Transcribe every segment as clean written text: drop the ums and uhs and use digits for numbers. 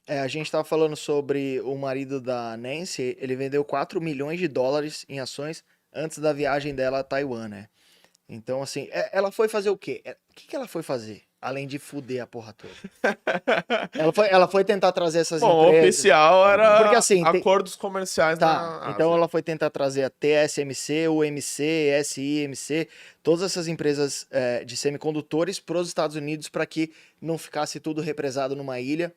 A gente tava falando sobre o marido da Nancy, ele vendeu 4 milhões de dólares em ações antes da viagem dela a Taiwan, né? Então, assim, ela foi fazer o quê? O que que ela foi fazer? Além de fuder a porra toda. Ela foi tentar trazer essas Bom, o empresas. oficial Porque era assim, acordos comerciais tá. na Então Ásia. ela foi tentar trazer a TSMC, UMC, SIMC, todas essas empresas de semicondutores para os Estados Unidos para que não ficasse tudo represado numa ilha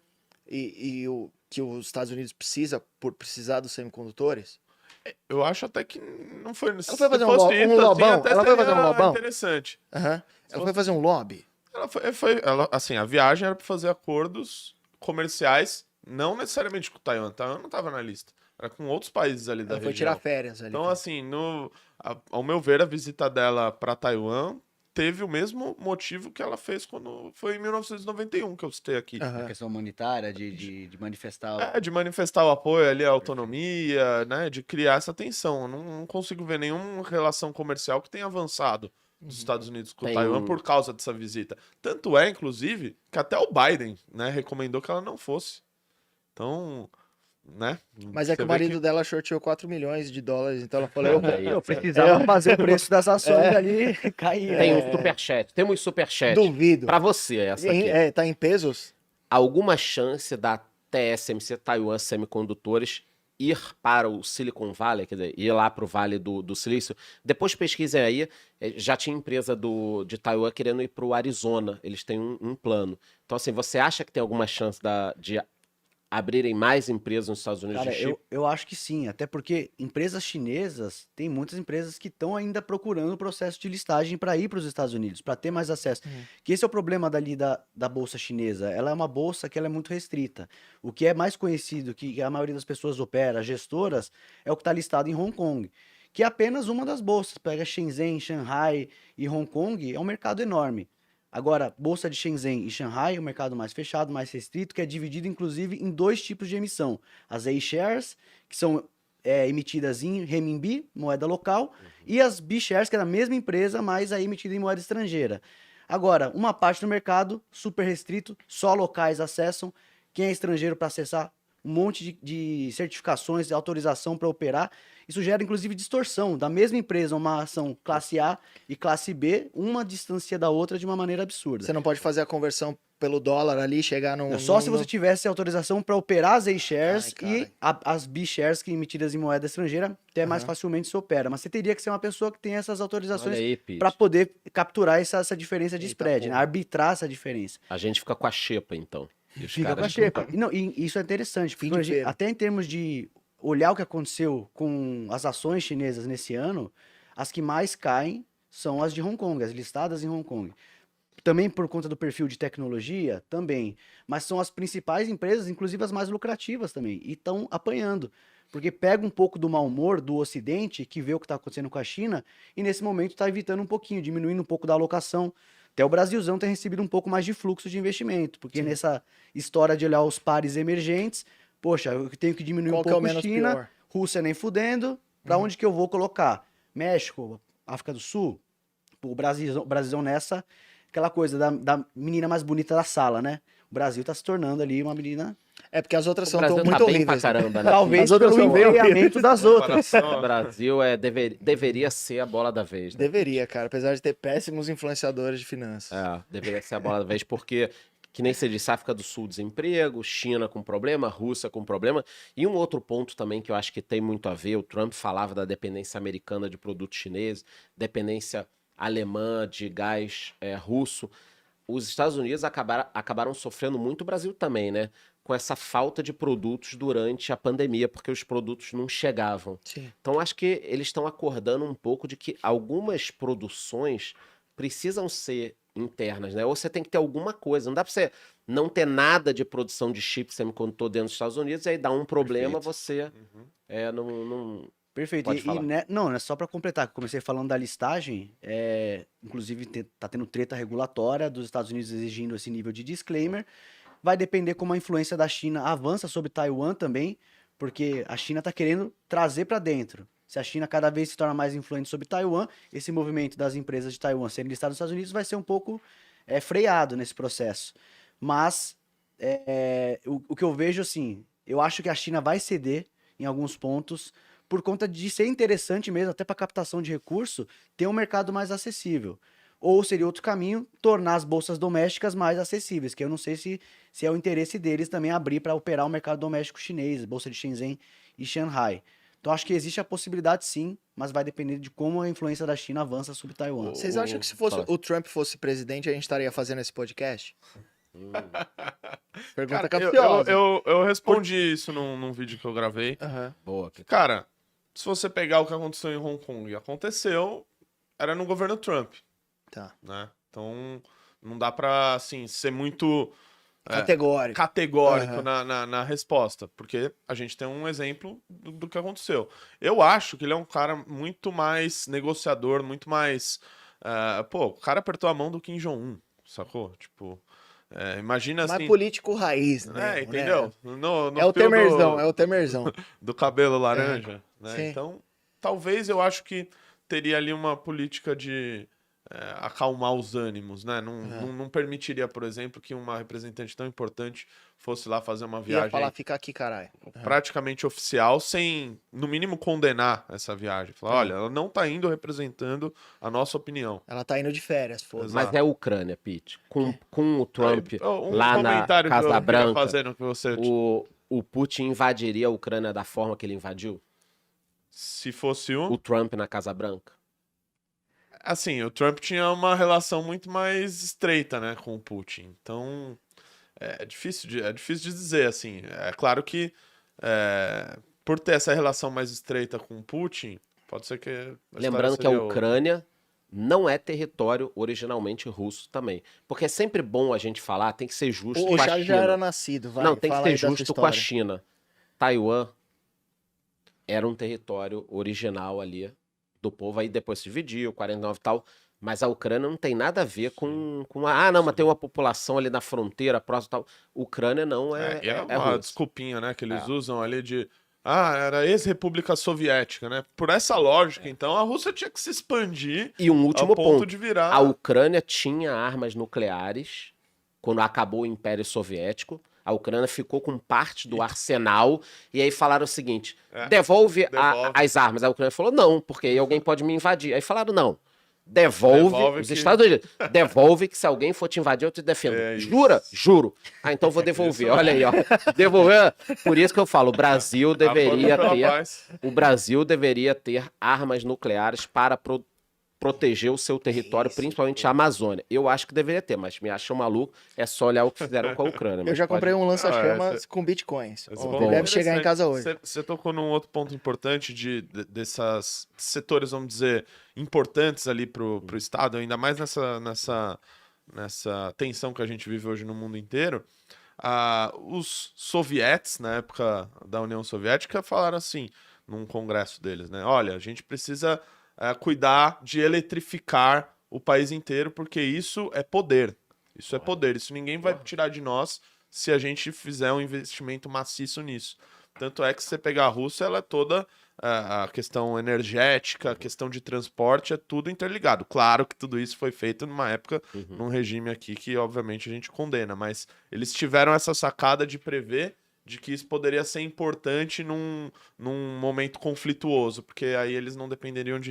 e o que os Estados Unidos precisa por precisar dos semicondutores. Eu acho até que não foi. Ela foi Se fazer fosse um isso, assim, lobão. até Ela foi fazer um seria lobão. interessante. Aham. Se Ela foi fosse fazer um lobby. assim, a viagem era para fazer acordos comerciais, não necessariamente com o Taiwan. Taiwan não estava na lista. Era com outros países ali da Ela foi tirar região. férias ali. Então, assim, ao meu ver, a visita dela para Taiwan teve o mesmo motivo que ela fez quando foi em 1991, que eu citei aqui. A Aham. questão humanitária, de manifestar. De manifestar o apoio ali à autonomia, né? De criar essa tensão. Eu não consigo ver nenhuma relação comercial que tenha avançado dos Estados Unidos com Tem- Taiwan por causa dessa visita. Tanto é, inclusive, que até o Biden, né, recomendou que ela não fosse. Então, né? Mas é que você o vê marido dela shorteou 4 milhões de dólares, então ela falou, Eu precisava fazer o preço das ações ali cair. Tem né? um superchat. Temos superchat. duvido. Pra você, essa aqui. Tá em pesos? Alguma chance da TSMC, Taiwan Semicondutores, ir para o Silicon Valley, quer dizer, ir lá para o Vale do Silício? Depois pesquisem aí, já tinha empresa de Taiwan querendo ir para o Arizona, eles têm um plano. Então, assim, você acha que tem alguma chance de abrirem mais empresas nos Estados Unidos Cara, de chip? eu acho que sim, até porque empresas chinesas, tem muitas empresas que estão ainda procurando o processo de listagem para ir para os Estados Unidos, para ter mais acesso. Que esse é o problema dali da bolsa chinesa. Ela é uma bolsa que ela é muito restrita. O que é mais conhecido, que a maioria das pessoas opera, gestoras, é o que está listado em Hong Kong, que é apenas uma das bolsas. Pega Shenzhen, Shanghai e Hong Kong, é um mercado enorme. Agora, bolsa de Shenzhen e Shanghai é um mercado mais fechado, mais restrito, que é dividido inclusive em dois tipos de emissão. As A-shares, que são emitidas em renminbi, moeda local, e as B-shares, que é da mesma empresa, mas aí emitida em moeda estrangeira. Agora, uma parte do mercado super restrito, só locais acessam. Quem é estrangeiro para acessar, um monte de certificações, de autorização para operar. Isso gera, inclusive, distorção. Da mesma empresa, uma ação classe A e classe B, uma distancia da outra de uma maneira absurda. Você não pode fazer a conversão pelo dólar ali, chegar num... É só se você tivesse autorização para operar as A-shares Ai, e as B-shares que emitidas em moeda estrangeira, até mais facilmente se opera. Mas você teria que ser uma pessoa que tem essas Olha autorizações aí, Pete. para poder capturar essa diferença de Eita spread, né? porra. Arbitrar essa diferença. A gente fica com a xepa, então. E os Fica com a caras xepa. E, não, e isso é interessante, Fim porque de feira. até em termos de olhar o que aconteceu com as ações chinesas nesse ano, as que mais caem são as de Hong Kong, as listadas em Hong Kong. Também por conta do perfil de tecnologia, também. Mas são as principais empresas, inclusive as mais lucrativas também, e estão apanhando. Porque pega um pouco do mau humor do Ocidente, que vê o que está acontecendo com a China, e nesse momento está evitando um pouquinho, diminuindo um pouco da alocação. Até o Brasilzão tem recebido um pouco mais de fluxo de investimento, porque nessa história de olhar os pares emergentes, poxa, eu tenho que diminuir Qual um que é o pouco menos China, pior? Rússia nem fudendo, para onde que eu vou colocar? México, África do Sul, o Brasilzão nessa, aquela coisa da menina mais bonita da sala, né? O Brasil tá se tornando ali uma menina, É porque as outras O são Brasil muito tá bem pra horríveis. Né? caramba, né? talvez As outras pelo são bem envergamento das outras. O Comparação, Brasil deveria ser a bola da vez, né? Deveria, cara, apesar de ter péssimos influenciadores de finanças. Deveria ser a bola da vez, porque, que nem você disse, África do Sul, desemprego, China com problema, Rússia com problema. E um outro ponto também que eu acho que tem muito a ver, o Trump falava da dependência americana de produtos chineses, dependência alemã de gás russo. Os Estados Unidos acabaram sofrendo muito, o Brasil também, né? Com essa falta de produtos durante a pandemia, porque os produtos não chegavam. Sim. Então, acho que eles estão acordando um pouco de que algumas produções precisam ser internas, né? Ou você tem que ter alguma coisa. Não dá para você não ter nada de produção de chip semicondutor dentro dos Estados Unidos, e aí dá um problema, Perfeito. você não... Perfeito. Pode falar. Não, é só para completar, que eu comecei falando da listagem, inclusive tá tendo treta regulatória dos Estados Unidos exigindo esse nível de disclaimer. Vai depender como a influência da China avança sobre Taiwan também, porque a China está querendo trazer para dentro. Se a China cada vez se torna mais influente sobre Taiwan, esse movimento das empresas de Taiwan serem listadas nos Estados Unidos vai ser um pouco freado nesse processo. Mas o que eu vejo, assim, eu acho que a China vai ceder em alguns pontos por conta de ser interessante mesmo, até para captação de recurso, ter um mercado mais acessível. Ou seria outro caminho, tornar as bolsas domésticas mais acessíveis, que eu não sei se é o interesse deles também abrir para operar o mercado doméstico chinês, bolsa de Shenzhen e Shanghai. Então acho que existe a possibilidade sim, mas vai depender de como a influência da China avança sobre Taiwan. Vocês acham que se fosse Fala. o Trump fosse presidente, a gente estaria fazendo esse podcast? Pergunta Cara, capciosa. eu respondi isso num vídeo que eu gravei. Aham. Boa. Cara, se você pegar o que aconteceu em Hong Kong e aconteceu, era no governo Trump, Tá. né? Então, não dá pra, assim, ser muito Categórico. categórico Aham. na resposta, porque a gente tem um exemplo do que aconteceu. Eu acho que ele é um cara muito mais negociador, muito mais... pô, o cara apertou a mão do Kim Jong-un, sacou? Tipo, imagina Mais assim... político raiz, né? entendeu? No É o fio Temerzão, é o Temerzão. do cabelo laranja, né? sim. Então, talvez eu acho que teria ali uma política de acalmar os ânimos, né? Não permitiria, por exemplo, que uma representante tão importante fosse lá fazer uma Ia viagem falar, fica aqui, caralho. praticamente oficial, sem, no mínimo, condenar essa viagem. Falar, olha, ela não tá indo representando a nossa opinião. Ela tá indo de férias, foda-se. Exato. Mas é a Ucrânia, Pete. Com o Trump Um lá na comentário que eu Casa queria Branca, fazer no que você... o Putin invadiria a Ucrânia da forma que ele invadiu? Se fosse um... O Trump na Casa Branca? Assim, o Trump tinha uma relação muito mais estreita, né, com o Putin. Então, é difícil de dizer, assim. É claro que, por ter essa relação mais estreita com o Putin, pode ser que a história Lembrando que a seria outra. Ucrânia não é território originalmente russo também. Porque é sempre bom a gente falar, tem que ser justo O com a Charles já China. era nascido, vai. Não, tem que fala ser aí da sua justo com a história. China. Taiwan era um território original ali do povo, aí depois se dividiu, 49 e tal. Mas a Ucrânia não tem nada a ver com não, mas tem uma população ali na fronteira, próximo e tal. Ucrânia não É é uma russa. desculpinha, né, que eles É. usam ali de... era ex-república soviética, né? Por essa lógica, então, a Rússia tinha que se expandir E um último ao ponto ponto. de virar... A Ucrânia tinha armas nucleares quando acabou o Império Soviético. A Ucrânia ficou com parte do arsenal. E aí falaram o seguinte: devolve as armas. A Ucrânia falou: não, porque aí alguém pode me invadir. Aí falaram: não. Devolve os que- Estados Unidos. Devolve que se alguém for te invadir, eu te defendo. É isso. Jura? Juro. Ah, então eu vou devolver. Isso Olha aí, ó. Devolver. Por isso que eu falo, o Brasil deveria pela ter. paz. O Brasil deveria ter armas nucleares para proteger o seu território, principalmente a Amazônia. Eu acho que deveria ter, mas me acham maluco. É só olhar o que fizeram com a Ucrânia. Eu mas já comprei um lança-chamas esse- com bitcoins. Esse Ó, ponto é deve chegar em casa hoje. Você tocou num outro ponto importante dessas setores, vamos dizer, importantes ali pro Estado, ainda mais nessa tensão que a gente vive hoje no mundo inteiro. Os sovietes, na época da União Soviética, falaram assim, num congresso deles, né? Olha, a gente precisa cuidar de eletrificar o país inteiro, porque isso é poder. Isso é poder. Isso ninguém vai tirar de nós se a gente fizer um investimento maciço nisso. Tanto é que se você pegar a Rússia, ela é toda a questão energética, a questão de transporte, é tudo interligado. Claro que tudo isso foi feito numa época, num regime aqui que, obviamente, a gente condena, mas eles tiveram essa sacada de prever de que isso poderia ser importante num momento conflituoso, porque aí eles não dependeriam de